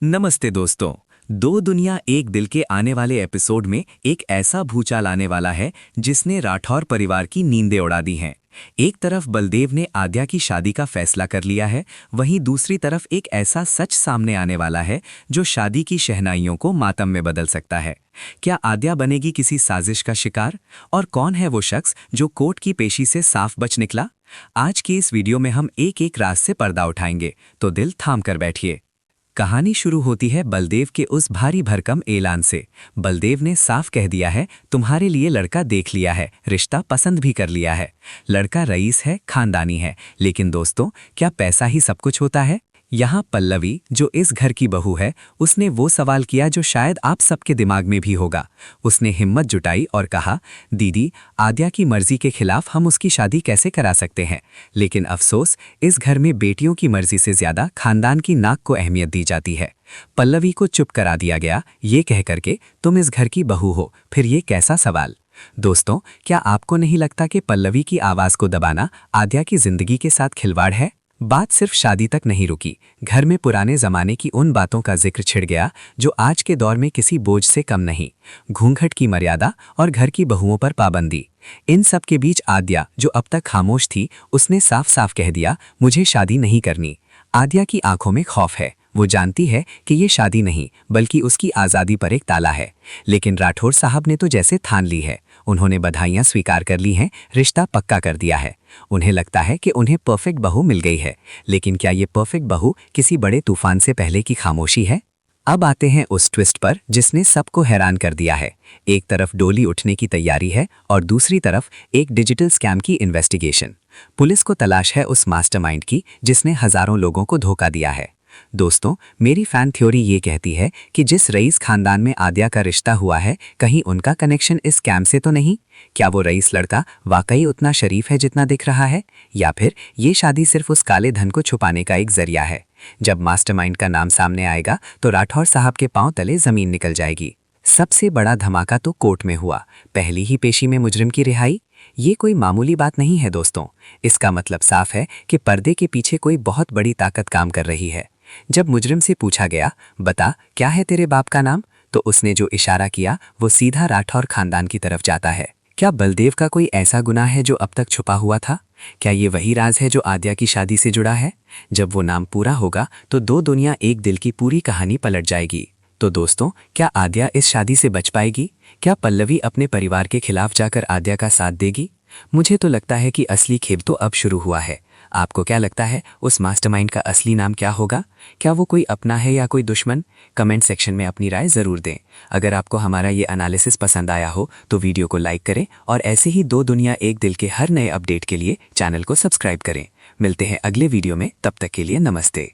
नमस्ते दोस्तों। दो दुनिया एक दिल के आने वाले एपिसोड में एक ऐसा भूचाल आने वाला है जिसने राठौर परिवार की नींदें उड़ा दी हैं। एक तरफ बलदेव ने आद्या की शादी का फैसला कर लिया है, वहीं दूसरी तरफ एक ऐसा सच सामने आने वाला है जो शादी की शहनाइयों को मातम में बदल सकता है। क्या आद्या बनेगी किसी साजिश का शिकार? और कौन है वो शख्स जो कोर्ट की पेशी से साफ बच निकला? आज की इस वीडियो में हम एक एक राज से पर्दा उठाएंगे, तो दिल थाम कर बैठिए। कहानी शुरू होती है बलदेव के उस भारी भरकम ऐलान से। बलदेव ने साफ कह दिया है, तुम्हारे लिए लड़का देख लिया है, रिश्ता पसंद भी कर लिया है। लड़का रईस है, खानदानी है, लेकिन दोस्तों, क्या पैसा ही सब कुछ होता है? यहाँ पल्लवी, जो इस घर की बहू है, उसने वो सवाल किया जो शायद आप सबके दिमाग में भी होगा। उसने हिम्मत जुटाई और कहा, दीदी, आद्या की मर्जी के खिलाफ हम उसकी शादी कैसे करा सकते हैं? लेकिन अफसोस, इस घर में बेटियों की मर्जी से ज्यादा खानदान की नाक को अहमियत दी जाती है। पल्लवी को चुप करा दिया गया, ये कह करके तुम इस घर की बहू हो, फिर ये कैसा सवाल? दोस्तों, क्या आपको नहीं लगता कि पल्लवी की आवाज को दबाना आद्या की जिंदगी के साथ खिलवाड़ है? बात सिर्फ शादी तक नहीं रुकी। घर में पुराने जमाने की उन बातों का जिक्र छिड़ गया जो आज के दौर में किसी बोझ से कम नहीं। घूंघट की मर्यादा और घर की बहुओं पर पाबंदी। इन सब के बीच आद्या, जो अब तक खामोश थी, उसने साफ साफ कह दिया, मुझे शादी नहीं करनी। आद्या की आंखों में खौफ है। वो जानती है कि ये शादी नहीं, बल्कि उसकी आज़ादी पर एक ताला है। लेकिन राठौर साहब ने तो जैसे ठान ली है। उन्होंने बधाइयां स्वीकार कर ली हैं, रिश्ता पक्का कर दिया है। उन्हें लगता है कि उन्हें परफेक्ट बहू मिल गई है। लेकिन क्या ये परफेक्ट बहू किसी बड़े तूफान से पहले की खामोशी है? अब आते हैं उस ट्विस्ट पर जिसने सबको हैरान कर दिया है। एक तरफ डोली उठने की तैयारी है और दूसरी तरफ एक डिजिटल स्कैम की इन्वेस्टिगेशन। पुलिस को तलाश है उस मास्टरमाइंड की जिसने हजारों लोगों को धोखा दिया है। दोस्तों, मेरी फैन थ्योरी ये कहती है कि जिस रईस खानदान में आद्या का रिश्ता हुआ है, कहीं उनका कनेक्शन इस स्कैम से तो नहीं? क्या वो रईस लड़का वाकई उतना शरीफ है जितना दिख रहा है, या फिर ये शादी सिर्फ उस काले धन को छुपाने का एक जरिया है? जब मास्टरमाइंड का नाम सामने आएगा तो राठौर साहब के पांव तले जमीन निकल जाएगी। सबसे बड़ा धमाका तो कोर्ट में हुआ। पहली ही पेशी में मुजरिम की रिहाई। ये कोई मामूली बात नहीं है दोस्तों। इसका मतलब साफ है कि पर्दे के पीछे कोई बहुत बड़ी ताकत काम कर रही है। जब मुजरिम से पूछा गया, बता क्या है तेरे बाप का नाम, तो उसने जो इशारा किया वो सीधा राठौर खानदान की तरफ जाता है। क्या बलदेव का कोई ऐसा गुनाह है जो अब तक छुपा हुआ था? क्या ये वही राज है जो आद्या की शादी से जुड़ा है? जब वो नाम पूरा होगा तो दो दुनिया एक दिल की पूरी कहानी पलट जाएगी। तो दोस्तों, क्या आद्या इस शादी से बच पाएगी? क्या पल्लवी अपने परिवार के खिलाफ जाकर आद्या का साथ देगी? मुझे तो लगता है कि असली खेल तो अब शुरू हुआ है। आपको क्या लगता है, उस मास्टरमाइंड का असली नाम क्या होगा? क्या वो कोई अपना है या कोई दुश्मन? कमेंट सेक्शन में अपनी राय जरूर दें। अगर आपको हमारा ये एनालिसिस पसंद आया हो तो वीडियो को लाइक करें और ऐसे ही दो दुनिया एक दिल के हर नए अपडेट के लिए चैनल को सब्सक्राइब करें। मिलते हैं अगले वीडियो में, तब तक के लिए नमस्ते।